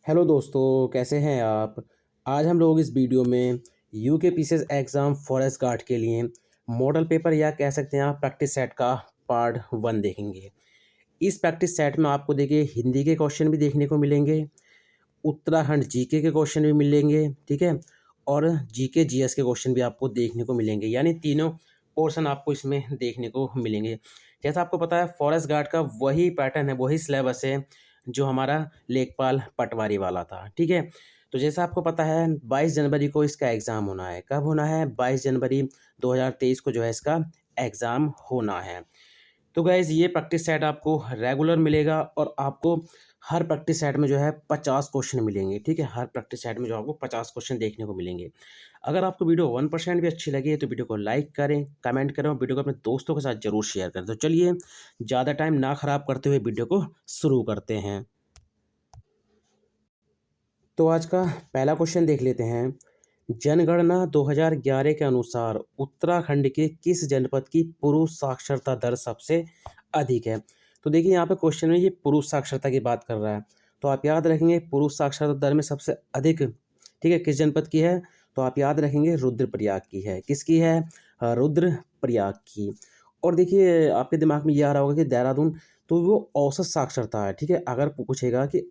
Hello दोस्तों, कैसे हैं आप? आज हम लोग इस वीडियो में यूकेपीसीएस एग्ज़ाम फॉरेस्ट गार्ड के लिए मॉडल पेपर या कह सकते हैं आप प्रैक्टिस सेट का पार्ट 1 देखेंगे। इस प्रैक्टिस सेट में आपको देखिए हिंदी के क्वेश्चन भी देखने को मिलेंगे, उत्तराखंड जीके के क्वेश्चन भी मिलेंगे, ठीक है? और जीके जीएस के क्वेश्चन भी आपको देखने को मिलेंगे, यानी तीनों पोर्शन आपको इसमें देखने को मिलेंगे। जैसा आपको पता है फॉरेस्ट गार्ड का वही पैटर्न है, वही सिलेबस है जो हमारा लेखपाल पटवारी वाला था, ठीक है? तो जैसा आपको पता है 22 जनवरी को इसका एग्ज़ाम होना है। कब होना है? 22 जनवरी 2023 को जो है इसका एग्ज़ाम होना है। तो गाइज़ ये प्रैक्टिस सेट आपको रेगुलर मिलेगा और आपको हर प्रैक्टिस सेट में जो है 50 क्वेश्चन मिलेंगे, ठीक है? हर प्रैक्टिस सेट में जो आपको 50 क्वेश्चन देखने को मिलेंगे। अगर आपको वीडियो 1% भी अच्छी लगी है तो वीडियो को लाइक करें, कमेंट करें और वीडियो को अपने दोस्तों के साथ ज़रूर शेयर करें। तो चलिए ज़्यादा टाइम ना ख़राब करते हुए वीडियो को शुरू करते हैं। तो आज का पहला क्वेश्चन देख लेते हैं। जनगणना 2011 के अनुसार उत्तराखंड के किस जनपद की पुरुष साक्षरता दर सबसे अधिक है? तो देखिए यहाँ पे क्वेश्चन में ये पुरुष साक्षरता की बात कर रहा है। तो आप याद रखेंगे पुरुष साक्षरता दर में सबसे अधिक, ठीक है, किस जनपद की है? तो आप याद रखेंगे रुद्रप्रयाग की है। किसकी है? रुद्रप्रयाग की। और देखिए आपके दिमाग में ये आ रहा होगा कि देहरादून, तो वो औसत साक्षरता है, ठीक है? अगर पूछेगा कि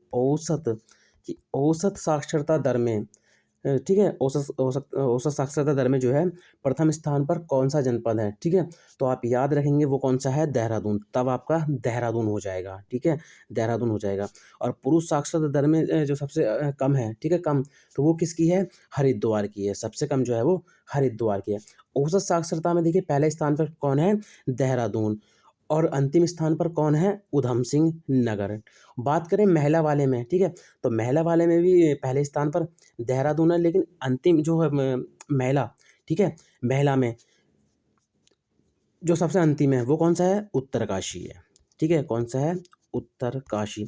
औसत साक्षरता दर में ठीक है, औसत औसत औसत साक्षरता दर में जो है प्रथम स्थान पर कौन-सा जनपद है, ठीक है? तो आप याद रखेंगे वो कौन-सा है? देहरादून, तब आपका देहरादून हो जाएगा, ठीक है? देहरादून हो जाएगा। और पुरुष साक्षरता दर में जो सबसे कम है, ठीक है, कम, तो वो किसकी है? हरिद्वार की है, सबसे कम जो है वो हरिद्वार की है। औसत साक्षरता में देखिए पहले स्थान पर कौन है? देहरादून। और अंतिम स्थान पर कौन है? उधम सिंह नगर। बात करें महिला वाले में, ठीक है? तो महिला वाले में भी पहले स्थान पर देहरादून है, लेकिन अंतिम जो है महिला, ठीक है? महिला में जो सबसे अंतिम है वो कौन-सा है? उत्तरकाशी है, ठीक है? कौन-सा है? उत्तरकाशी।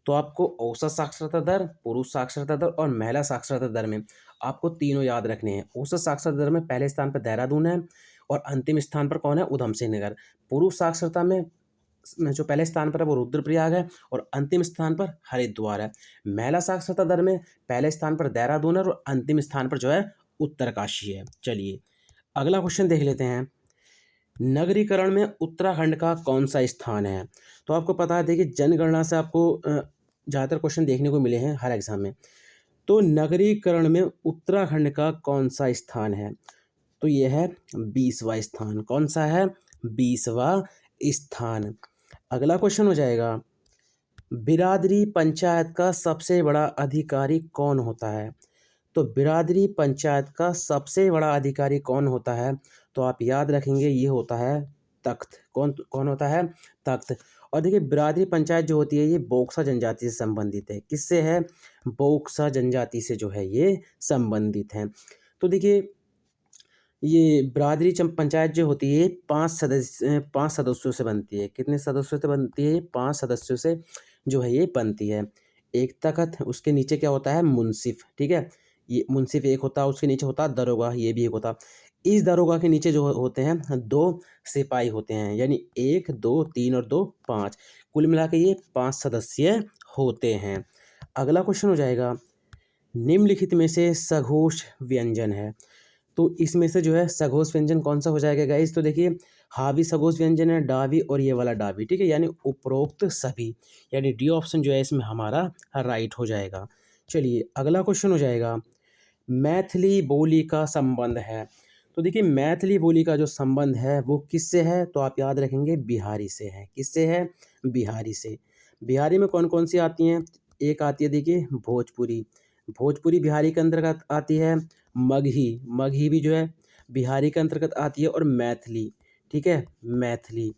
तो आपको औसत साक्षरता दर, पुरुष साक्षरता दर और महिला साक्षरता दर में आपको तीनों याद रखने हैं। औसत साक्षरता दर में पहले स्थान पर देहरादून है और अंतिम स्थान पर कौन है? उधम सिंह नगर। पुरुष साक्षरता में जो पहले स्थान पर है वो रुद्रप्रयाग है और अंतिम स्थान पर हरिद्वार है। महिला साक्षरता दर में पहले स्थान पर देहरादून है और अंतिम स्थान पर जो है उत्तरकाशी है। चलिए अगला क्वेश्चन देख लेते हैं। नगरीकरण में उत्तराखंड का कौन-सा स्थान है? तो आपको पता है देखिए जनगणना से आपको ज़्यादातर क्वेश्चन देखने को मिले हैं हर एग्ज़ाम में। तो नगरीकरण में उत्तराखंड का कौन-सा स्थान है? तो ये है 20वाँ स्थान। कौन-सा है? 20वाँ स्थान। अगला क्वेश्चन हो जाएगा, बिरादरी पंचायत का सबसे बड़ा अधिकारी कौन होता है? तो बिरादरी पंचायत का सबसे बड़ा अधिकारी कौन होता है? तो आप याद रखेंगे ये होता है तख्त। कौन कौन होता है? तख्त। और देखिए बिरादरी पंचायत जो होती है ये बोक्सा जनजाति से संबंधित है। किससे है? बोक्सा जनजाति से जो है ये संबंधित है। तो देखिए ये बिरादरी पंचायत जो होती है 5 सदस्यों से बनती है। कितने सदस्यों से बनती है? 5 सदस्यों से जो है ये बनती है। एक तख़्त, उसके नीचे क्या होता है? मुंसिफ, ठीक है? ये मुंसिफ एक होता है, उसके नीचे होता है दरोगा, ये भी एक होता है। इस दरोगा के नीचे जो होते हैं 2 सिपाही होते हैं, यानी 1, 2, 3 और 2 5, कुल मिला के ये 5 सदस्य होते हैं। अगला क्वेश्चन हो जाएगा, निम्नलिखित में से सघोष व्यंजन है। तो इसमें से जो है सघोष व्यंजन कौन-सा हो जाएगा गाइस? तो देखिए हावी सघोष व्यंजन है, डावी और ये वाला डावी, ठीक है? यानी उपरोक्त सभी, यानी डी ऑप्शन जो है इसमें हमारा राइट हो जाएगा। चलिए अगला क्वेश्चन हो जाएगा, मैथिली बोली का संबंध है। तो देखिए मैथिली बोली का जो संबंध है वो किससे है? तो आप याद रखेंगे बिहारी से है। किससे है? बिहारी से। बिहारी में कौन-कौन सी आती हैं? एक आती है देखिए भोजपुरी, भोजपुरी बिहारी के अंतर्गत आती है। मगही, मगही भी जो है बिहारी के अंतर्गत आती है। और मैथिली, ठीक है? मैथिली,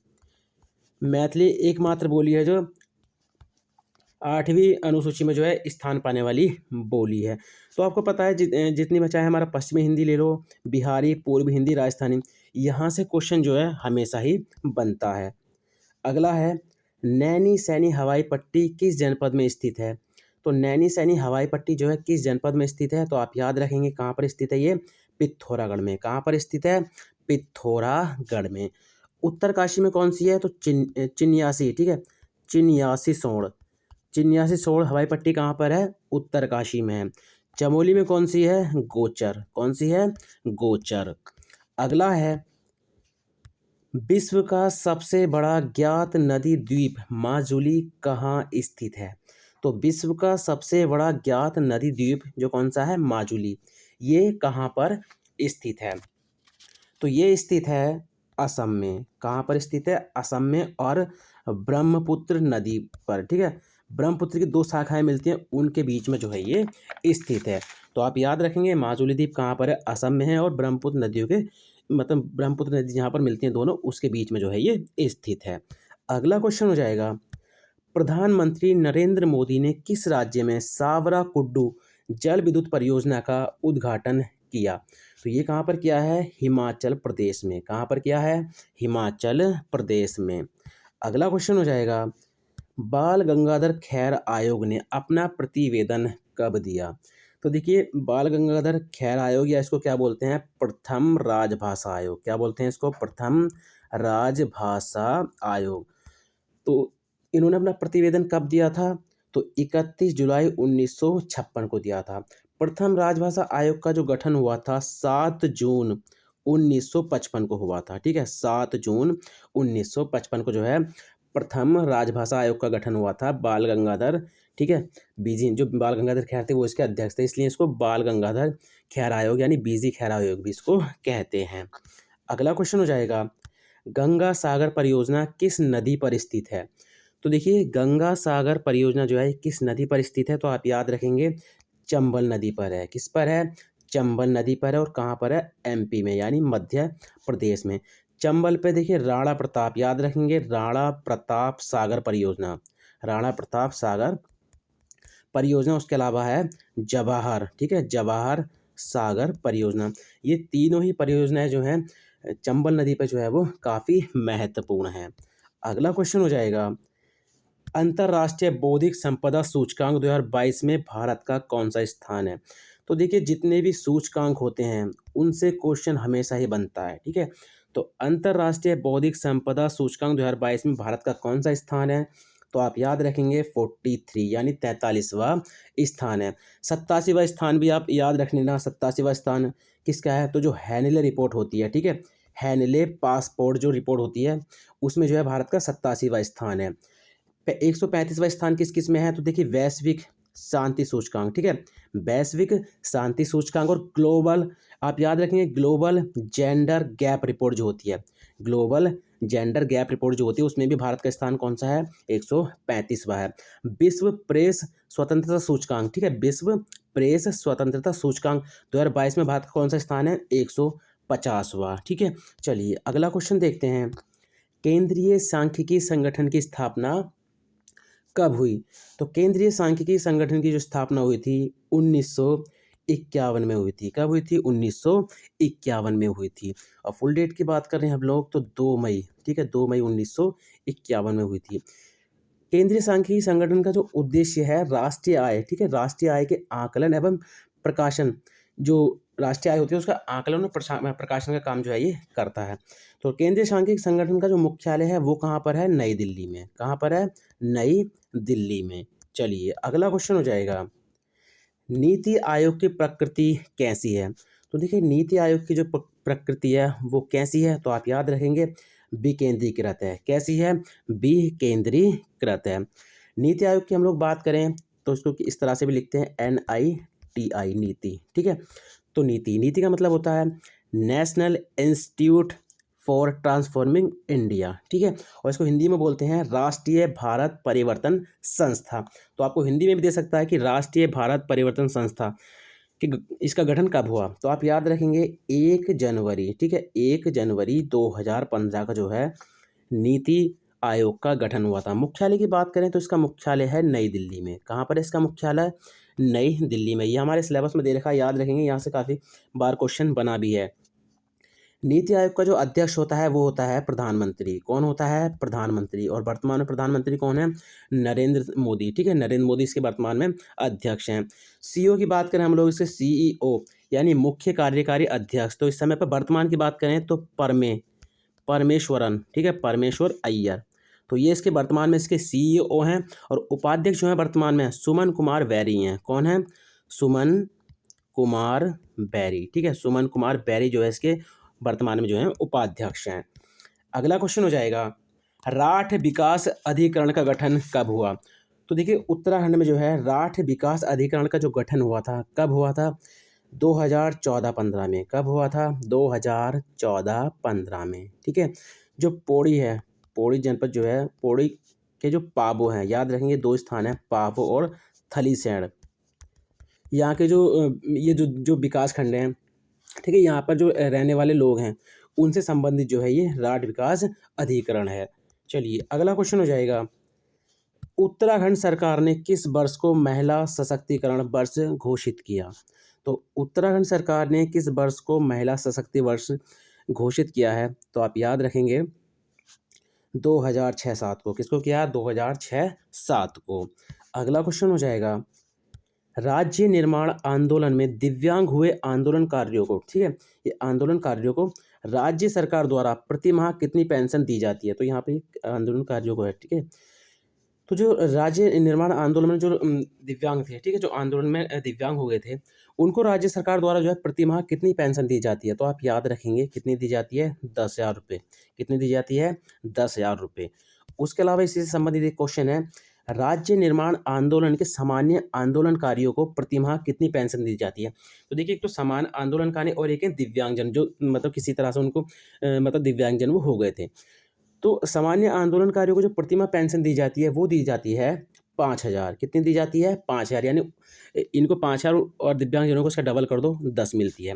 मैथिली एकमात्र बोली है जो 8वीं अनुसूची में जो है स्थान पाने वाली बोली है। तो आपको पता है जितनी में चाहे हमारा पश्चिमी हिंदी ले लो, बिहारी, पूर्वी हिंदी, राजस्थानी, यहाँ से क्वेश्चन जो है हमेशा ही बनता है। अगला है, नैनी सैनी हवाई पट्टी किस जनपद में स्थित है? तो नैनी सैनी हवाई पट्टी जो है किस जनपद में स्थित है? तो आप याद रखेंगे कहाँ पर स्थित है ये? पिथौरागढ़ में। कहाँ पर स्थित है? पिथौरागढ़ में। उत्तरकाशी में कौन सी है? तो चिन्यासी, ठीक है? चिन्यासी सोंड, चिन्यासी सोड़ हवाई पट्टी कहाँ पर है? उत्तरकाशी में है। चमोली में कौन सी है? गोचर। कौन सी है? गोचर। अगला है, विश्व का सबसे बड़ा ज्ञात नदी द्वीप माजुली कहाँ स्थित है? तो विश्व का सबसे बड़ा ज्ञात नदी द्वीप जो कौन सा है? माजुली। ये कहाँ पर स्थित है? तो ये स्थित है असम में। कहाँ पर स्थित है? असम में, और ब्रह्मपुत्र नदी पर, ठीक है। ब्रह्मपुत्र की दो शाखाएं मिलती हैं, उनके बीच में जो है ये स्थित है। तो आप याद रखेंगे माजुली द्वीप कहाँ पर है? असम में है, और ब्रह्मपुत्र नदियों के मतलब ब्रह्मपुत्र नदी जहाँ पर मिलती हैं दोनों, उसके बीच में जो है ये स्थित है। अगला क्वेश्चन हो जाएगा, प्रधानमंत्री नरेंद्र मोदी ने किस राज्य में सावरा कुड्डू जल विद्युत परियोजना का उद्घाटन किया? तो ये कहाँ पर किया है? हिमाचल प्रदेश में। कहाँ पर किया है? हिमाचल प्रदेश में। अगला क्वेश्चन हो जाएगा, बाल गंगाधर खैर आयोग ने अपना प्रतिवेदन कब दिया? तो देखिए, बाल गंगाधर खैर आयोग, या इसको क्या बोलते हैं? प्रथम राजभाषा आयोग। क्या बोलते हैं इसको? प्रथम राजभाषा आयोग। तो इन्होंने अपना प्रतिवेदन कब दिया था? तो 31 जुलाई 1956 को दिया था। प्रथम राजभाषा आयोग का जो गठन हुआ था 7 जून 1955 को हुआ था, ठीक है। 7 जून 1955 को जो है प्रथम राजभाषा आयोग का गठन हुआ था। बाल गंगाधर, ठीक है, बीजी जो बाल गंगाधर खैर थे वो इसके अध्यक्ष थे, इसलिए इसको बाल गंगाधर खैर आयोग यानी बीजी खैर आयोग भी इसको कहते हैं। अगला क्वेश्चन हो जाएगा, गंगा सागर परियोजना किस नदी पर स्थित है? तो देखिए, गंगा सागर परियोजना जो है किस नदी पर स्थित है? तो आप याद रखेंगे चंबल नदी पर है। किस पर है? चंबल नदी पर है, और कहाँ पर है? एमपी में यानी मध्य प्रदेश में। चंबल पे देखिए राणा प्रताप, याद रखेंगे राणा प्रताप सागर परियोजना। राणा प्रताप सागर परियोजना, उसके अलावा है जवाहर, ठीक है, जवाहर सागर परियोजना। ये तीनों ही परियोजनाएं जो हैं चंबल नदी पर जो है वो काफ़ी महत्वपूर्ण हैं। अगला क्वेश्चन हो जाएगा, अंतर्राष्ट्रीय बौद्धिक संपदा सूचकांक 2022 में भारत का कौन सा स्थान है? तो देखिए, जितने भी सूचकांक होते हैं उनसे क्वेश्चन हमेशा ही बनता है, ठीक है। तो अंतर्राष्ट्रीय बौद्धिक संपदा सूचकांक 2022 में भारत का कौन सा स्थान है? तो आप याद रखेंगे 43 यानी 43वां स्थान है। 87वां स्थान भी आप याद रख लेना। 87वां स्थान किसका है? तो जो हैनले रिपोर्ट होती है, ठीक है, हैनले पासपोर्ट जो रिपोर्ट होती है उसमें जो है भारत का 87वां स्थान है। 135वां स्थान किस किस में है? तो देखिए, वैश्विक शांति सूचकांक, ठीक है, वैश्विक शांति सूचकांक, और ग्लोबल, आप याद रखेंगे ग्लोबल जेंडर गैप रिपोर्ट जो होती है, ग्लोबल जेंडर गैप रिपोर्ट जो होती है उसमें भी भारत का स्थान कौन सा है? 135वां है। विश्व प्रेस स्वतंत्रता सूचकांक, ठीक है, विश्व प्रेस स्वतंत्रता सूचकांक 2022 में भारत का कौन सा स्थान है? 150वां, ठीक है। चलिए अगला क्वेश्चन देखते हैं, केंद्रीय सांख्यिकी संगठन की स्थापना कब हुई? तो केंद्रीय सांख्यिकी संगठन की जो स्थापना हुई थी 1951 में हुई थी। कब हुई थी? 1951 में हुई थी। और फुल डेट की बात कर रहे हैं हम लोग तो 2 मई, ठीक है, 2 मई 1951 में हुई थी। केंद्रीय सांख्यिकी संगठन का जो उद्देश्य है राष्ट्रीय आय, ठीक है, राष्ट्रीय आय के आकलन एवं प्रकाशन, जो राष्ट्रीय आय होती है उसका आकलन और प्रकाशन का काम जो है ये करता है। तो केंद्रीय सांख्यिकी संगठन का जो मुख्यालय है वो कहाँ पर है? नई दिल्ली में। कहाँ पर है? नई दिल्ली में। चलिए अगला क्वेश्चन हो जाएगा, नीति आयोग की प्रकृति कैसी है? तो देखिए, नीति आयोग की जो प्रकृति है वो कैसी है? तो आप याद रखेंगे विकेंद्रीकृत है। कैसी है? विकेंद्रीकृत है। नीति आयोग की हम लोग बात करें तो इसको इस तरह से भी लिखते हैं NITI, नीति, ठीक है। तो नीति, नीति का मतलब होता है national institute for transforming India, ठीक है, और इसको हिंदी में बोलते हैं राष्ट्रीय भारत परिवर्तन संस्था। तो आपको हिंदी में भी दे सकता है कि राष्ट्रीय भारत परिवर्तन संस्था कि इसका गठन कब हुआ? तो आप याद रखेंगे 1 जनवरी, ठीक है, 1 जनवरी 2015 का जो है नीति आयोग का गठन हुआ था। मुख्यालय की बात करें तो इसका मुख्यालय है नई दिल्ली में। कहाँ पर है इसका मुख्यालय? नई दिल्ली में। ये हमारे सिलेबस में दे रखा है, याद रखेंगे, यहाँ से काफ़ी बार क्वेश्चन बना भी है। नीति आयोग का जो अध्यक्ष होता है वो होता है प्रधानमंत्री। कौन होता है? प्रधानमंत्री। और वर्तमान में प्रधानमंत्री कौन है? नरेंद्र मोदी, ठीक है, नरेंद्र मोदी इसके वर्तमान में अध्यक्ष हैं। सीईओ की बात करें हम लोग इसके CEO यानी मुख्य कार्यकारी अध्यक्ष। तो इस समय पर वर्तमान की बात करें तो परमेश्वरन, ठीक है, परमेश्वर अय्यर। तो ये इसके वर्तमान में इसके CEO हैं और उपाध्यक्ष जो हैं वर्तमान में सुमन कुमार बैरी हैं। कौन है? सुमन कुमार बैरी। ठीक है, सुमन कुमार बैरी जो है इसके वर्तमान में जो है उपाध्यक्ष हैं। अगला क्वेश्चन हो जाएगा, राठ विकास अधिकरण का गठन कब हुआ? तो देखिए उत्तराखंड में जो है राठ विकास अधिकरण का जो गठन हुआ था, कब हुआ था? 2014-15 में। कब हुआ था? 2014-15 में। ठीक है, जो पौड़ी है, पौड़ी जनपद जो है, पौड़ी के जो पाबो हैं, याद रखेंगे 2 स्थान हैं, पाबो और थलीसैंण। यहाँ के जो ये जो विकास खंड हैं, ठीक है, यहाँ पर जो रहने वाले लोग हैं उनसे संबंधित जो है ये राठ विकास अधिकरण है। चलिए अगला क्वेश्चन हो जाएगा, उत्तराखंड सरकार ने किस वर्ष को महिला सशक्तिकरण वर्ष घोषित किया? तो उत्तराखंड सरकार ने किस वर्ष को महिला सशक्ति वर्ष घोषित किया है? तो आप याद रखेंगे 2006-07 को। किसको किया? 2006-07 को। अगला क्वेश्चन हो जाएगा, राज्य निर्माण आंदोलन में दिव्यांग हुए आंदोलनकारियों को, ठीक है, ये आंदोलनकारियों को राज्य सरकार द्वारा प्रति माह कितनी पेंशन दी जाती है? तो यहाँ पे आंदोलनकारियों को है, ठीक है। तो जो राज्य निर्माण आंदोलन में जो दिव्यांग थे, ठीक है, जो आंदोलन में दिव्यांग हो गए थे, उनको राज्य सरकार द्वारा जो है प्रति माह कितनी पेंशन दी जाती है? तो आप याद रखेंगे कितनी दी जाती है? 10,000 रुपये। कितनी दी जाती है? 10,000 रुपये। उसके अलावा इसी से संबंधित एक क्वेश्चन है, राज्य निर्माण आंदोलन के सामान्य आंदोलनकारियों को प्रति माह कितनी पेंशन दी जाती है? तो देखिए एक तो सामान्य आंदोलनकारी और एक है दिव्यांगजन, जो मतलब किसी तरह से उनको मतलब दिव्यांगजन वो हो गए थे। तो सामान्य आंदोलनकारियों को जो प्रतिमाह पेंशन दी जाती है वो दी जाती है 5,000। कितनी दी जाती है? 5,000, यानी इनको 5,000 और दिव्यांगजनों को उसका डबल कर दो 10 मिलती है।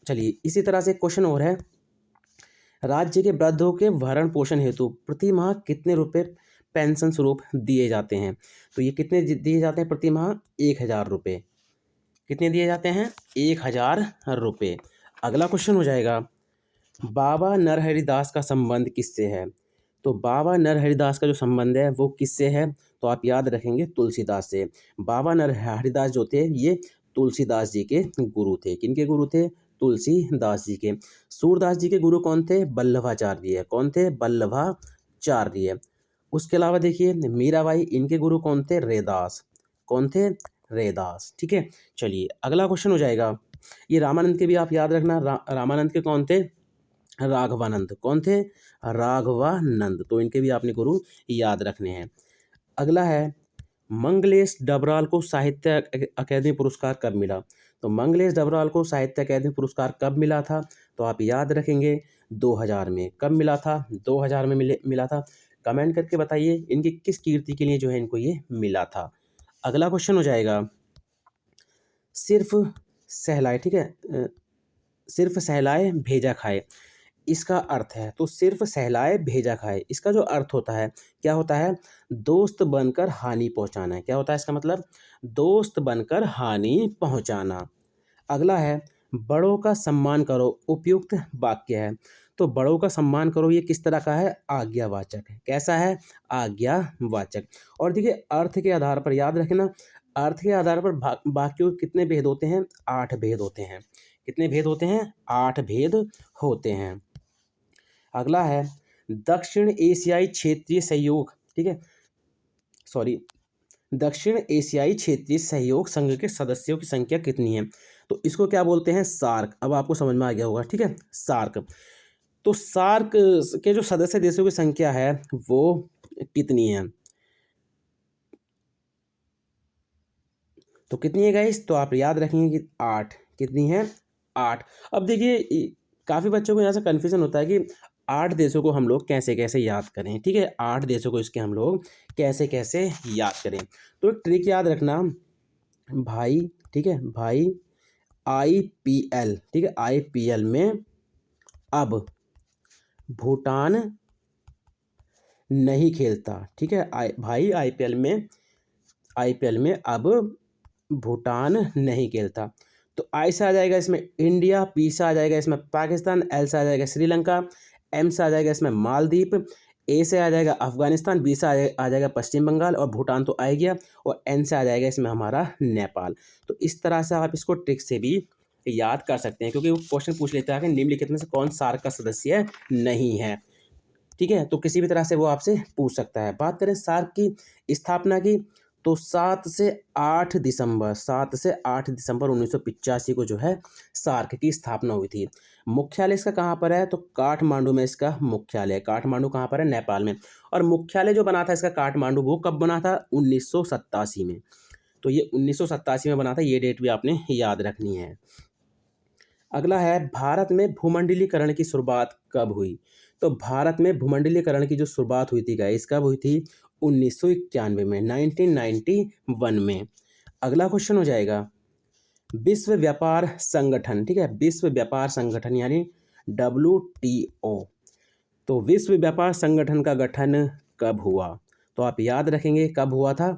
चलिए इसी तरह से क्वेश्चन और है, राज्य के वृद्धों के भरण पोषण हेतु प्रति माह कितने रुपए पेंशन स्वरूप दिए जाते हैं? तो ये कितने दिए जाते हैं प्रति माह? 1,000 रुपये। कितने दिए जाते हैं? 1,000 रुपये। अगला क्वेश्चन हो जाएगा, बाबा नरहरि दास का संबंध किससे है? तो बाबा नरहरि दास का जो संबंध है वो किससे है? तो आप याद रखेंगे तुलसीदास से। बाबा नरहरि दास जो थे ये तुलसीदास जी के गुरु थे। किनके गुरु थे? तुलसीदास जी के। सूरदास जी के गुरु कौन थे? वल्लभाचार्य। कौन थे? वल्लभाचार्य। उसके अलावा देखिए मीराबाई, इनके गुरु कौन थे? रैदास। कौन थे? रैदास। ठीक है, चलिए अगला क्वेश्चन हो जाएगा, ये रामानंद के भी आप याद रखना। रामानंद के कौन थे? राघवानंद। कौन थे? राघवानंद। तो इनके भी आपने गुरु याद रखने हैं। अगला है, मंगलेश डबराल को साहित्य अकादमी पुरस्कार कब मिला? तो मंगलेश डबराल को साहित्य अकादमी पुरस्कार कब मिला था? तो आप याद रखेंगे 2000 में। कब मिला था? 2000 में मिला था। कमेंट करके बताइए इनकी किस कीर्ति के लिए जो है इनको ये मिला था। अगला क्वेश्चन हो जाएगा, सिर्फ सहलाए, ठीक है, सिर्फ सहलाए भेजा खाए, इसका अर्थ है। तो सिर्फ सहलाए भेजा खाए, इसका जो अर्थ होता है क्या होता है? दोस्त बनकर हानि पहुंचाना है। क्या होता है इसका मतलब? दोस्त बनकर हानि पहुंचाना। अगला है, बड़ों का सम्मान करो, उपयुक्त वाक्य है। तो बड़ों का सम्मान करो ये किस तरह का है? आज्ञावाचक है। कैसा है? आज्ञावाचक। और देखिए अर्थ के आधार पर याद रखना, अर्थ के आधार पर वाक्यों के कितने भेद होते हैं? 8 भेद होते हैं। कितने भेद होते हैं? 8 भेद होते हैं। अगला है, दक्षिण एशियाई क्षेत्रीय सहयोग, ठीक है, सॉरी, दक्षिण एशियाई क्षेत्रीय सहयोग संघ के सदस्यों की संख्या कितनी है? तो इसको क्या बोलते हैं? सार्क। अब आपको समझ में आ गया होगा, ठीक है, सार्क। तो सार्क के जो सदस्य देशों की संख्या है वो कितनी है? तो कितनी है गाइस? तो आप याद रखेंगे कि 8। कितनी है? 8। अब देखिए काफ़ी बच्चों को यहाँ से कन्फ्यूजन होता है कि 8 देशों को हम लोग कैसे कैसे याद करें, ठीक है, 8 देशों को इसके हम लोग कैसे कैसे याद करें। तो एक ट्रिक याद रखना भाई, ठीक है भाई, IPL, ठीक है, IPL में अब भूटान नहीं खेलता, ठीक है, भाई IPL में अब भूटान नहीं खेलता। तो आई से आ जाएगा इसमें इंडिया, पी से आ जाएगा इसमें पाकिस्तान, एल से आ जाएगा श्रीलंका, एम से आ जाएगा इसमें मालदीव, ए से आ जाएगा अफगानिस्तान, बी से आ जाएगा पश्चिम बंगाल, और भूटान तो आ गया, और एन से आ जाएगा इसमें हमारा नेपाल। तो इस तरह से आप इसको ट्रिक से भी याद कर सकते हैं, क्योंकि वो क्वेश्चन पूछ लेता है कि निम्नलिखित में से कौन सार्क का सदस्य नहीं है। ठीक है, तो किसी भी तरह से वो आपसे पूछ सकता है। बात करें सार्क की स्थापना की, तो 7 से 8 दिसंबर 1985 को जो है सार्क की स्थापना हुई थी। मुख्यालय इसका कहाँ पर है, तो काठमांडू में इसका मुख्यालय है। काठमांडू कहाँ पर है, नेपाल में। और मुख्यालय जो बना था इसका काठमांडू, वो कब बना था, 1987 में। तो ये 1987 में बना था, ये डेट भी आपने याद रखनी है। अगला है, भारत में भूमंडलीकरण की शुरुआत कब हुई। तो भारत में भूमंडलीकरण की जो शुरुआत हुई थी गाइस, कब हुई थी, 1991 में, 1991 में। अगला क्वेश्चन हो जाएगा, विश्व व्यापार संगठन, ठीक है, विश्व व्यापार संगठन यानी WTO, तो विश्व व्यापार संगठन का गठन कब हुआ। तो आप याद रखेंगे कब हुआ था,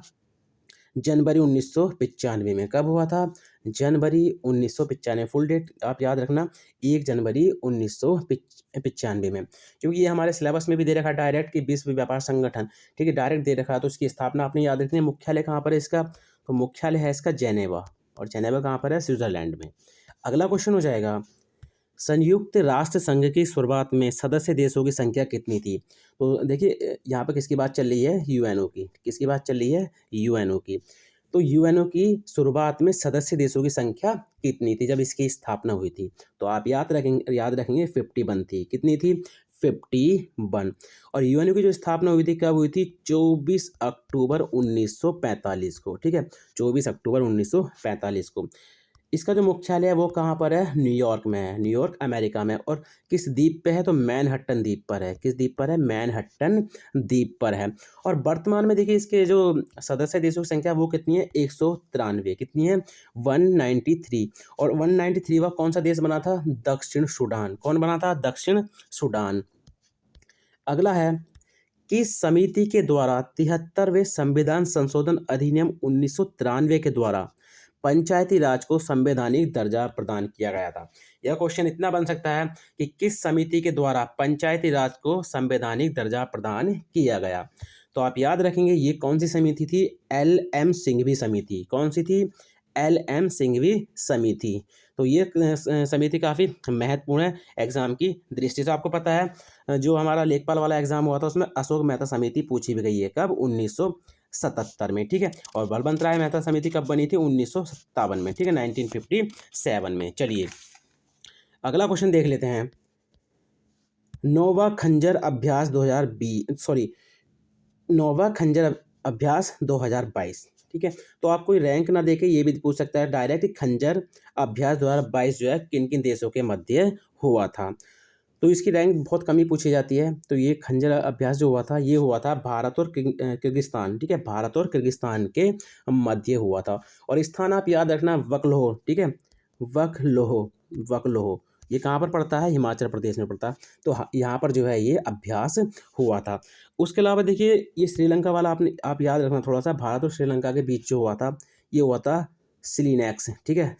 जनवरी 1995 में। कब हुआ था, जनवरी 1995। फुल डेट आप याद रखना, 1 जनवरी 1995 में। क्योंकि ये हमारे सिलेबस में भी दे रखा है डायरेक्ट कि विश्व व्यापार संगठन, ठीक है, डायरेक्ट दे रखा है। तो उसकी स्थापना आपने याद रखनी है। मुख्यालय कहाँ पर है इसका, तो मुख्यालय है इसका जेनेवा, और जेनेवा कहाँ पर है, स्विट्जरलैंड में। अगला क्वेश्चन हो जाएगा, संयुक्त राष्ट्र संघ की शुरुआत में सदस्य देशों की संख्या कितनी थी। तो देखिए यहाँ पर किसकी बात चल रही है, यूएनओ की। किसकी बात चल रही है, यूएनओ की। तो यूएनओ की शुरुआत में सदस्य देशों की संख्या कितनी थी जब इसकी स्थापना हुई थी। तो आप याद रखेंगे 51 थी। कितनी थी, 51। और यूएनओ की जो स्थापना हुई थी कब हुई थी, 24 अक्टूबर 1945 को, ठीक है, 24 अक्टूबर 1945 को। इसका जो मुख्यालय है वो कहाँ पर है, न्यूयॉर्क में है, न्यूयॉर्क अमेरिका में। और किस द्वीप पे है, तो मैनहट्टन द्वीप पर है। किस द्वीप पर है, मैनहट्टन द्वीप पर है। और वर्तमान में देखिए इसके जो सदस्य देशों की संख्या वो कितनी है, 193। कितनी है, 193। और 193 का कौन सा देश बना था, दक्षिण सूडान। कौन बना था, दक्षिण सूडान। अगला है, किस समिति के द्वारा 73वें संविधान संशोधन अधिनियम 1993 के द्वारा पंचायती राज को संवैधानिक दर्जा प्रदान किया गया था। यह क्वेश्चन इतना बन सकता है कि किस समिति के द्वारा पंचायती राज को संवैधानिक दर्जा प्रदान किया गया। तो आप याद रखेंगे ये कौन सी समिति थी, LM सिंघवी समिति। कौन सी थी, LM सिंघवी समिति। तो ये समिति काफ़ी महत्वपूर्ण है एग्जाम की दृष्टि से। आपको पता है जो हमारा लेखपाल वाला एग्जाम हुआ था उसमें अशोक मेहता समिति पूछी भी गई है। कब, 1977 में, ठीक है। और बलवंत राय मेहता समिति कब बनी थी, 1957 में, ठीक है, 1957 में। चलिए अगला क्वेश्चन देख लेते हैं, नौवा खंजर अभ्यास 2022, ठीक है। तो आप कोई रैंक ना देके ये भी पूछ सकता है डायरेक्ट, खंजर अभ्यास 2022 जो है किन किन देशों के मध्य हुआ था। तो इसकी रैंक बहुत कम ही पूछी जाती है। तो ये खंजर अभ्यास जो हुआ था ये हुआ था भारत और किर्गिस्तान, ठीक है, भारत और किर्गिस्तान के मध्य हुआ था। और स्थान आप याद रखना, वकलोह, ठीक है, वकलोह। ये कहाँ पर पड़ता है, हिमाचल प्रदेश में पड़ता है। तो यहाँ पर जो है ये अभ्यास हुआ था। उसके अलावा देखिए ये श्रीलंका वाला आप याद रखना थोड़ा सा, भारत और श्रीलंका के बीच जो हुआ था ये हुआ था सिलीनैक्स, ठीक है,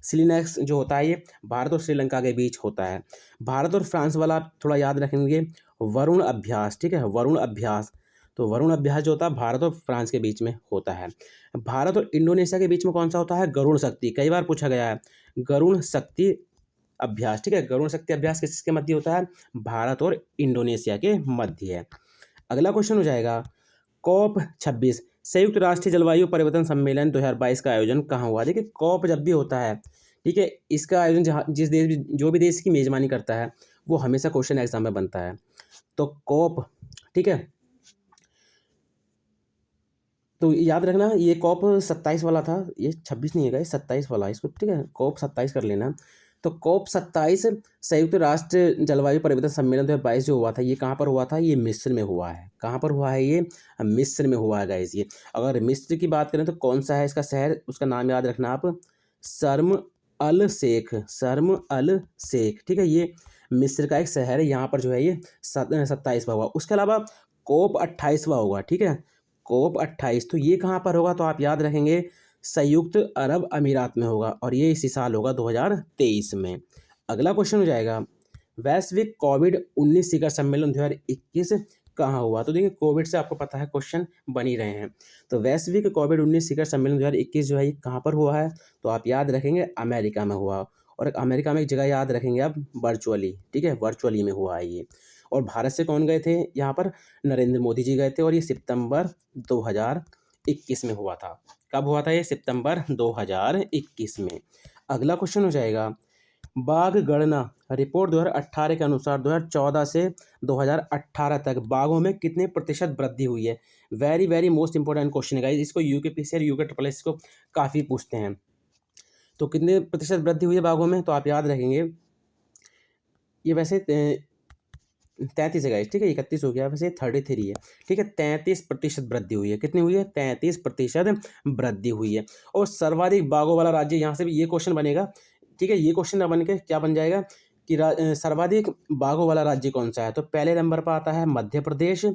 सिलीनैक्स जो होता है ये भारत और श्रीलंका के बीच होता है। भारत और फ्रांस वाला आप थोड़ा याद रखेंगे, वरुण अभ्यास, ठीक है, वरुण अभ्यास। तो वरुण अभ्यास जो होता है भारत और फ्रांस के बीच में होता है। भारत और इंडोनेशिया के बीच में कौन सा होता है, गरुण शक्ति। कई बार पूछा गया है गरुण शक्ति अभ्यास, ठीक है, गरुण शक्ति अभ्यास किसके मध्य होता है, भारत और इंडोनेशिया के मध्य है। अगला क्वेश्चन हो जाएगा, COP26 संयुक्त राष्ट्र जलवायु परिवर्तन सम्मेलन 2022 का आयोजन कहाँ हुआ। देखिए COP जब भी होता है, ठीक है, इसका आयोजन जहाँ जो भी देश की मेजबानी करता है वो हमेशा क्वेश्चन एग्जाम में बनता है। तो COP, ठीक है, तो याद रखना ये COP27 वाला था, ये 26 नहीं है गाइस, 27 वाला है इसको, ठीक है, COP27 कर लेना। तो COP27 संयुक्त राष्ट्र जलवायु परिवर्तन सम्मेलन 2022 जो हुआ था ये कहाँ पर हुआ था, ये मिस्र में हुआ है। कहाँ पर हुआ है, ये मिस्र में हुआ है गाइस। ये अगर मिस्र की बात करें तो कौन सा है इसका शहर, उसका नाम याद रखना आप, शर्म अल शेख, ठीक है, ये मिस्र का एक शहर है। यहाँ पर जो है ये 27वां हुआ। उसके अलावा COP28वां होगा, ठीक है, COP28। तो ये कहाँ पर होगा, तो आप याद रखेंगे संयुक्त अरब अमीरात में होगा, और ये इसी साल होगा 2023 में। अगला क्वेश्चन हो जाएगा, वैश्विक कोविड-19 शिखर सम्मेलन 2021 कहाँ हुआ। तो देखिए कोविड से आपको पता है क्वेश्चन बन ही रहे हैं। तो वैश्विक कोविड-19 शिखर सम्मेलन 2021 जो है ये कहाँ पर हुआ है, तो आप याद रखेंगे अमेरिका में हुआ। और अमेरिका में एक जगह याद रखेंगे आप, वर्चुअली, ठीक है, वर्चुअली में हुआ है ये। और भारत से कौन गए थे यहाँ पर? नरेंद्र मोदी जी गए थे और ये सितंबर 2021 में हुआ था। कब हुआ था ये? सितंबर 2021 में। अगला क्वेश्चन हो जाएगा, बाघ गणना रिपोर्ट 2018 के अनुसार 2014 से 2018 तक बाघों में कितने प्रतिशत वृद्धि हुई है? Very very most important question है गाइस, इसको यूकेपीएससी और यूके ट्रिपल एस को काफ़ी पूछते हैं। तो कितने प्रतिशत वृद्धि हुई है बाघों में? तो आप याद रखेंगे, ये वैसे 33 है गाइस, ठीक है, 31 हो गया, वैसे 33 है, ठीक है। 33% वृद्धि हुई है। कितनी हुई है? 33% वृद्धि हुई है। और सर्वाधिक बाघों वाला राज्य, यहाँ से भी ये क्वेश्चन बनेगा, ठीक है। ये क्वेश्चन बन के क्या बन जाएगा कि सर्वाधिक बाघों वाला राज्य कौन सा है? तो पहले नंबर पर आता है मध्य प्रदेश,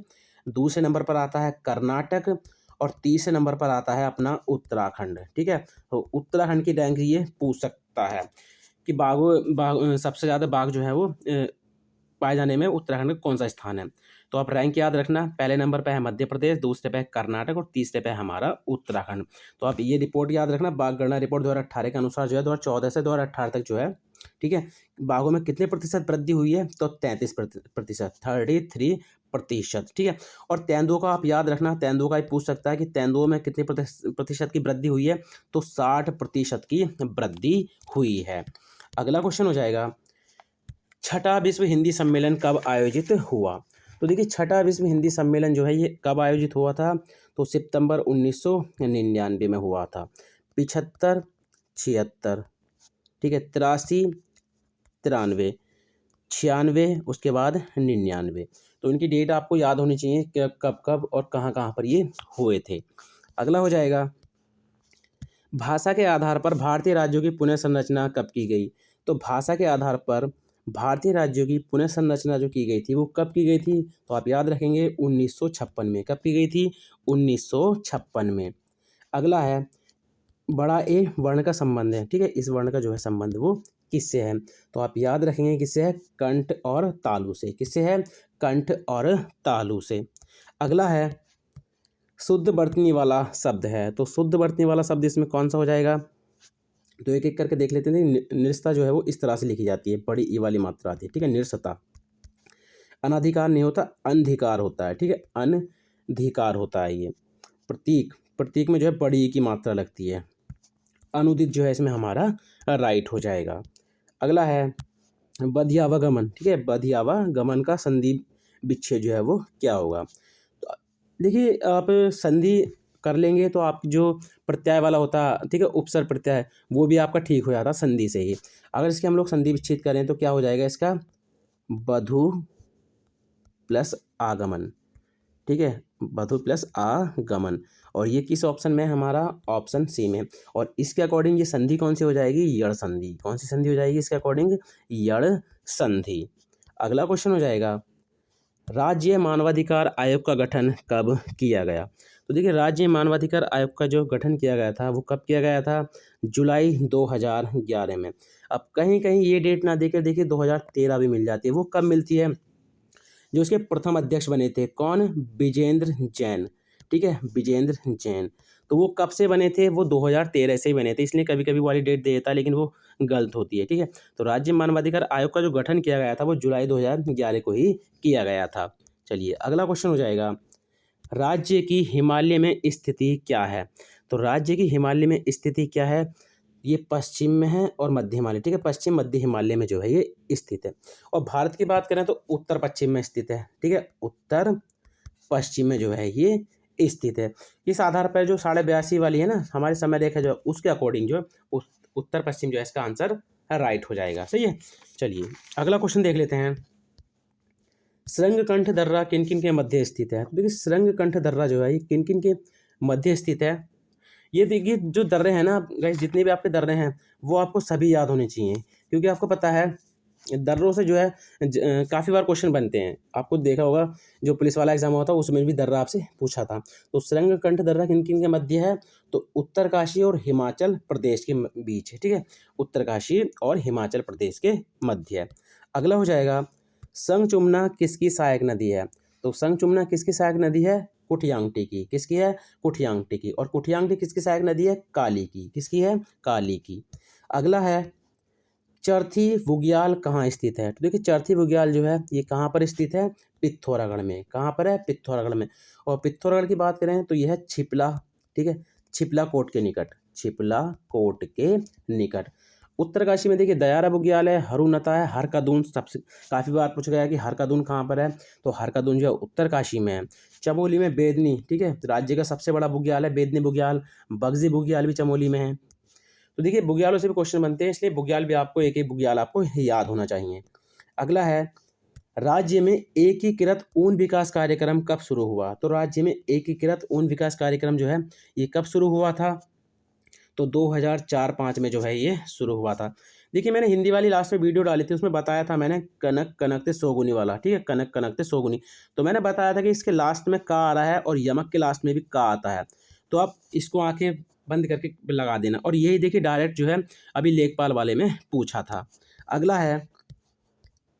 दूसरे नंबर पर आता है कर्नाटक और तीसरे नंबर पर आता है अपना उत्तराखंड, ठीक है। तो उत्तराखंड की रैंक ये पूछ सकता है कि बाघ सबसे ज़्यादा बाघ जो है वो पाए जाने में उत्तराखंड का कौन सा स्थान है। तो आप रैंक याद रखना, पहले नंबर पे है मध्य प्रदेश, दूसरे पे है कर्नाटक और तीसरे पे है हमारा उत्तराखंड। तो आप ये रिपोर्ट याद रखना, बाघ गणना रिपोर्ट 2018 के अनुसार जो है 2014 से 2018 तक जो है, ठीक है, बाघों में कितने प्रतिशत वृद्धि हुई है? तो 33%, 33%, ठीक है। और तेंदुओं का आप याद रखना, तेंदुओं का ही पूछ सकता है कि तेंदुओं में कितने प्रतिशत की वृद्धि हुई है? तो 60% की वृद्धि हुई है। अगला क्वेश्चन हो जाएगा, छठा विश्व हिंदी सम्मेलन कब आयोजित हुआ? तो देखिए, छठा विश्व हिंदी सम्मेलन जो है ये कब आयोजित हुआ था? तो सितंबर 1999 में हुआ था। 75, 76, ठीक है, 83, 93, 96, उसके बाद 99। तो इनकी डेट आपको याद होनी चाहिए कि कब कब और कहाँ कहाँ पर ये हुए थे। अगला हो जाएगा, भाषा के आधार पर भारतीय राज्यों की पुनः संरचना कब की गई? तो भाषा के आधार पर भारतीय राज्यों की पुनः संरचना जो की गई थी वो कब की गई थी? तो आप याद रखेंगे 1956 में। कब की गई थी? 1956 में। अगला है, बड़ा ए वर्ण का संबंध है, ठीक है, इस वर्ण का जो है संबंध वो किससे है? तो आप याद रखेंगे किससे है? कंठ और तालु से। किससे है? कंठ और तालु से। अगला है, शुद्ध वर्तनी वाला शब्द है, तो शुद्ध वर्तनी वाला शब्द इसमें कौन सा हो जाएगा? तो एक एक करके देख लेते हैं। निरस्ता जो है वो इस तरह से लिखी जाती है, बड़ी ई वाली मात्रा आती है, ठीक है, निरसता। अनाधिकार नहीं होता, अंधिकार होता है, ठीक है, अनधिकार होता है ये। प्रतीक, प्रतीक में जो है बड़ी ई की मात्रा लगती है। अनुदित जो है इसमें हमारा राइट हो जाएगा। अगला है बधियावागमन, ठीक है, बधियावागमन का संधि विच्छेद जो है वो क्या होगा? तो देखिए, आप संधि कर लेंगे तो आप जो प्रत्यय वाला होता, ठीक है, उपसर्ग प्रत्यय, वो भी आपका ठीक हो जाता संधि से ही। अगर इसके हम लोग संधि विच्छेद करें तो क्या हो जाएगा इसका? बधु प्लस आगमन, ठीक है, बधु प्लस आगमन। और ये किस ऑप्शन में है? हमारा ऑप्शन सी में। और इसके अकॉर्डिंग ये संधि कौन सी हो जाएगी? यड़ संधि। कौन सी संधि हो जाएगी इसके अकॉर्डिंग? यड़ संधि। अगला क्वेश्चन हो जाएगा, राज्य मानवाधिकार आयोग का गठन कब किया गया? तो देखिए, राज्य मानवाधिकार आयोग का जो गठन किया गया था वो कब किया गया था? जुलाई 2011 में। अब कहीं कहीं ये डेट ना देकर देखिए 2013 भी मिल जाती है। वो कब मिलती है? जो उसके प्रथम अध्यक्ष बने थे, कौन? विजेंद्र जैन, ठीक है, विजेंद्र जैन। तो वो कब से बने थे? वो 2013 से ही बने थे, इसलिए कभी कभी वाली डेट दे देता है लेकिन वो गलत होती है, ठीक है। तो राज्य मानवाधिकार आयोग का जो गठन किया गया था वो जुलाई 2011 को ही किया गया था। चलिए, अगला क्वेश्चन हो जाएगा, राज्य की हिमालय में स्थिति क्या है? तो राज्य की हिमालय में स्थिति क्या है? ये पश्चिम में है और मध्य हिमालय, ठीक है, पश्चिम मध्य हिमालय में जो है ये स्थित है। और भारत की बात करें तो उत्तर पश्चिम में स्थित है, ठीक है, उत्तर पश्चिम में जो है ये स्थित है। इस आधार पर जो 82.5 वाली है ना हमारी समय रेखा जो है उसके अकॉर्डिंग जो है उत्तर पश्चिम जो है इसका आंसर राइट हो जाएगा। सही है। चलिए, अगला क्वेश्चन देख लेते हैं, श्रृंगकंठ दर्रा किन किन के मध्य स्थित है? तो देखिए, श्रृंगकंठ दर्रा जो है ये किन किन के मध्य स्थित है? ये देखिए, जो दर्रे हैं ना गाइस, जितने भी आपके दर्रे हैं वो आपको सभी याद होने चाहिए, क्योंकि आपको पता है दर्रों से जो है काफ़ी बार क्वेश्चन बनते हैं। आपको देखा होगा जो पुलिस वाला एग्जाम हुआ था उसमें भी दर्रा आपसे पूछा था। तो श्रृंगकंठ दर्रा किन किन के मध्य है? तो उत्तरकाशी और हिमाचल प्रदेश के बीच है, ठीक है, उत्तरकाशी और हिमाचल प्रदेश के मध्य है। अगला हो जाएगा, संगचुमना किसकी सहायक नदी है? तो संगचुमना किसकी सहायक नदी है? कुठियांगटी की। किसकी है? कुठियांगटी की। और कुठियांगटी किसकी सहायक नदी है? काली की। किसकी है? काली की। अगला है, चरथी बुग्याल कहाँ स्थित है? तो देखिए चरथी बुग्याल जो है ये कहाँ पर स्थित है? पिथौरागढ़ में। कहाँ पर है? पिथौरागढ़ में। और पिथौरागढ़ की बात करें तो यह है छिपला, ठीक है, छिपला कोट के निकट, छिपला कोट के निकट। उत्तरकाशी में देखिए दयारा बुग्याल है, हरुनता है, हरकादून सबसे काफ़ी बार पूछा गया है कि हरकादून कहाँ पर है, तो हरकादून जो है उत्तरकाशी में है। चमोली में बेदनी, ठीक है, राज्य का सबसे बड़ा बुग्याल है बेदनी बुग्याल। बगजी बुग्याल भी चमोली में है। तो देखिए बुग्यालों से भी क्वेश्चन बनते हैं, इसलिए बुग्याल भी आपको एक एक बुग्याल आपको याद होना चाहिए। अगला है, राज्य में एकीकृत ऊन विकास कार्यक्रम कब शुरू हुआ? तो राज्य में एकीकृत ऊन विकास कार्यक्रम जो है ये कब शुरू हुआ था? तो 2004-5 में जो है ये शुरू हुआ था। देखिए मैंने हिंदी वाली लास्ट में वीडियो डाली थी, उसमें बताया था मैंने कनक कनकते सोगुनी वाला, ठीक है, कनक कनकते सोगुनी। तो मैंने बताया था कि इसके लास्ट में का आ रहा है और यमक के लास्ट में भी का आता है। तो आप इसको आंखें बंद करके लगा देना। और यही देखिए डायरेक्ट जो है अभी लेखपाल वाले में पूछा था। अगला है,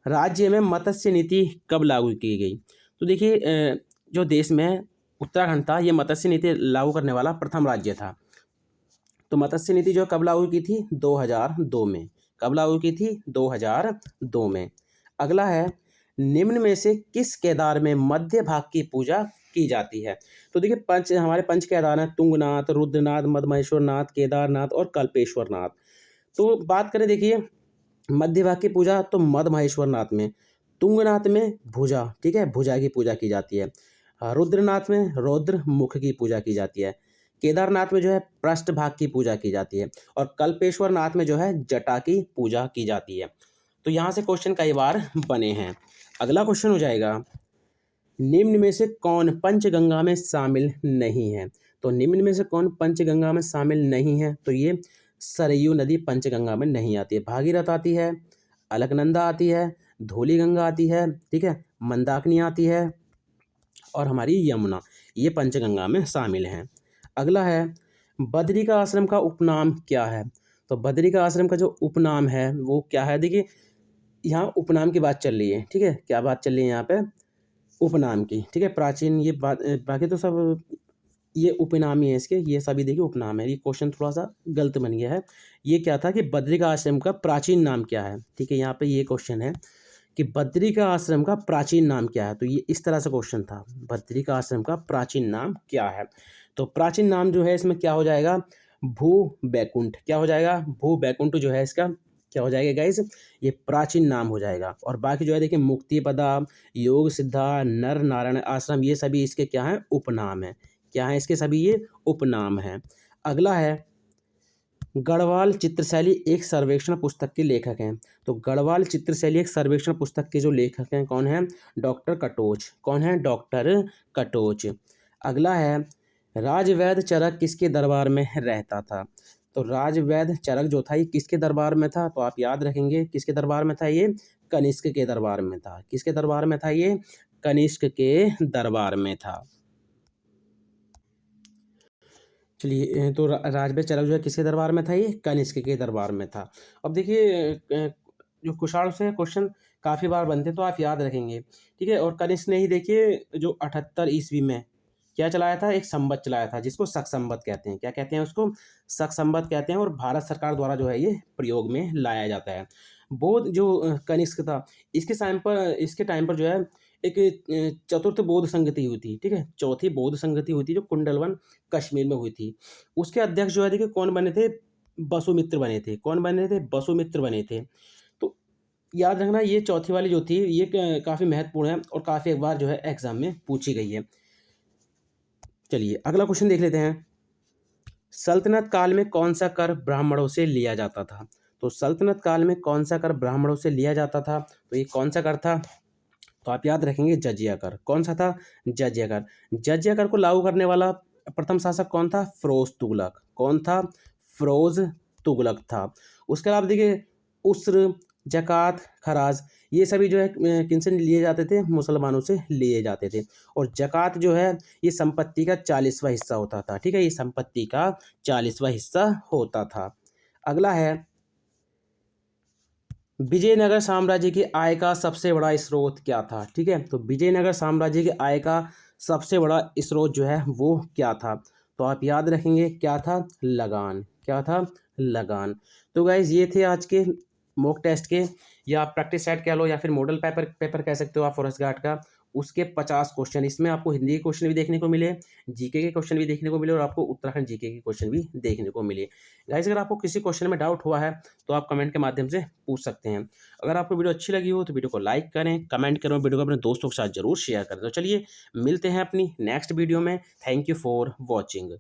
राज्य में मत्स्य नीति कब लागू की गई? तो देखिए जो देश में उत्तराखंड था ये मत्स्य नीति लागू करने वाला प्रथम राज्य था। तो मत्स्य नीति जो कब लागू की थी? 2002 में। कब लागू की थी? 2002 में। अगला है, निम्न में से किस केदार में मध्य भाग की पूजा की जाती है? तो देखिए हमारे पंच केदार हैं, तुंगनाथ, रुद्रनाथ, मदमहेश्वरनाथ, केदारनाथ और कल्पेश्वरनाथ। तो बात करें देखिए मध्य भाग की पूजा तो मदमहेश्वरनाथ में, तुंगनाथ में भुजा, ठीक है, भुजा की पूजा की जाती है। रुद्रनाथ में रौद्र मुख की पूजा की जाती है। केदारनाथ में जो है पृष्ठ भाग की पूजा की जाती है। और कल्पेश्वर नाथ में जो है जटा की पूजा की जाती है। तो यहाँ से क्वेश्चन कई बार बने हैं। अगला क्वेश्चन हो जाएगा, निम्न में से कौन पंचगंगा में शामिल नहीं है? तो निम्न में से कौन पंचगंगा में शामिल नहीं है? तो ये सरयू नदी पंचगंगा में नहीं आती है। भागीरथ आती है, अलकनंदा आती है, धौलीगंगा आती है, ठीक है, मंदाकिनी आती है और हमारी यमुना, ये पंचगंगा में शामिल हैं। अगला है, बद्री का आश्रम का उपनाम क्या है? तो बद्री का आश्रम का जो उपनाम है वो क्या है? देखिए यहाँ उपनाम की बात चल रही है, ठीक है, क्या बात चल रही है यहाँ पे? उपनाम की, ठीक है, प्राचीन ये बात बाकी तो सब ये उपनाम ही है इसके, ये सभी देखिए उपनाम है। ये क्वेश्चन थोड़ा सा गलत बन गया है। ये क्या था कि बद्री का आश्रम का प्राचीन नाम क्या है? ठीक है, यहाँ पे ये क्वेश्चन है कि बद्री का आश्रम का प्राचीन नाम क्या है? तो ये इस तरह से क्वेश्चन था, बद्री का आश्रम का प्राचीन नाम क्या है? तो प्राचीन नाम जो है इसमें क्या हो जाएगा? भू बैकुंठ। क्या हो जाएगा? भू बैकुंठ जो है इसका क्या हो जाएगा गाइस? ये प्राचीन नाम हो जाएगा। और बाकी जो है देखिए मुक्तिपदा, योग सिद्धा, नर नारायण आश्रम, ये सभी इसके क्या हैं? उपनाम है। क्या है इसके? सभी ये उपनाम हैं। अगला है, गढ़वाल चित्रशैली एक सर्वेक्षण पुस्तक के लेखक हैं। तो गढ़वाल चित्रशैली एक सर्वेक्षण पुस्तक के जो लेखक हैं कौन हैं? डॉक्टर कटोच। कौन है? डॉक्टर कटोच। अगला है, राजवैद्य चरक किसके दरबार में रहता था? तो राजवैद्य चरक जो था ये किसके दरबार में था? तो आप याद रखेंगे किसके दरबार में था ये? कनिष्क के दरबार में था। किसके दरबार में था ये? कनिष्क के दरबार में था। चलिए तो राजवैद्य चरक जो है किसके दरबार में था? ये कनिष्क के दरबार में था। अब देखिए जो कुशाण से क्वेश्चन काफ़ी बार बनते हैं तो आप याद रखेंगे, ठीक है। और कनिष्क ने ही देखिए जो 78 ईस्वी में क्या चलाया था? एक संवत चलाया था जिसको शक संवत कहते हैं। क्या कहते हैं उसको? शक संवत कहते हैं। और भारत सरकार द्वारा जो है ये प्रयोग में लाया जाता है। बौद्ध जो कनिष्क था इसके टाइम पर जो है एक चतुर्थ बौद्ध संगति हुई थी, ठीक है, चौथी बौद्ध संगति हुई थी जो कुंडलवन कश्मीर में हुई थी। उसके अध्यक्ष जो है देखिए कौन बने थे? बसुमित्र बने थे। कौन बने थे? बसुमित्र बने थे। तो याद रखना ये चौथी वाली जो थी ये काफ़ी महत्वपूर्ण है और काफ़ी एक बार जो है एग्जाम में पूछी गई है। चलिए अगला क्वेश्चन देख लेते हैं, सल्तनत काल में कौन सा कर ब्राह्मणों से लिया जाता था? तो सल्तनत काल में कौन सा कर ब्राह्मणों से लिया जाता था? तो ये कौन सा कर था? तो आप याद रखेंगे जजिया कर। कौन सा था? जजिया कर। जजिया कर को लागू करने वाला प्रथम शासक कौन था? फिरोज तुगलक। कौन था? फिरोज तुगलक था। उसके अलावा देखिए उस्र, जकात, खराज, ये सभी जो है किनसे लिए जाते थे? मुसलमानों से लिए जाते थे। और जकात जो है ये संपत्ति का 40वां हिस्सा होता था, ठीक है, ये संपत्ति का 40वां हिस्सा होता था। अगला है, विजयनगर साम्राज्य की आय का सबसे बड़ा स्रोत क्या था? ठीक है, तो विजयनगर साम्राज्य की आय का सबसे बड़ा स्रोत जो है वो क्या था? तो आप याद रखेंगे क्या था? लगान। क्या था? लगान। तो गाइज ये थे आज के मॉक टेस्ट के, या आप प्रैक्टिस सेट कह लो, या फिर मॉडल पेपर पेपर कह सकते हो आप फॉरेस्ट गार्ड का, उसके 50 क्वेश्चन। इसमें आपको हिंदी के क्वेश्चन भी देखने को मिले, जीके के क्वेश्चन भी देखने को मिले, और आपको उत्तराखंड जीके के क्वेश्चन भी देखने को मिले। गाइस, अगर आपको किसी क्वेश्चन में डाउट हुआ है तो आप कमेंट के माध्यम से पूछ सकते हैं। अगर आपको वीडियो अच्छी लगी हो तो वीडियो को लाइक करें, कमेंट करें, वीडियो को अपने दोस्तों के साथ जरूर शेयर करें। तो चलिए मिलते हैं अपनी नेक्स्ट वीडियो में। Thank you for watching.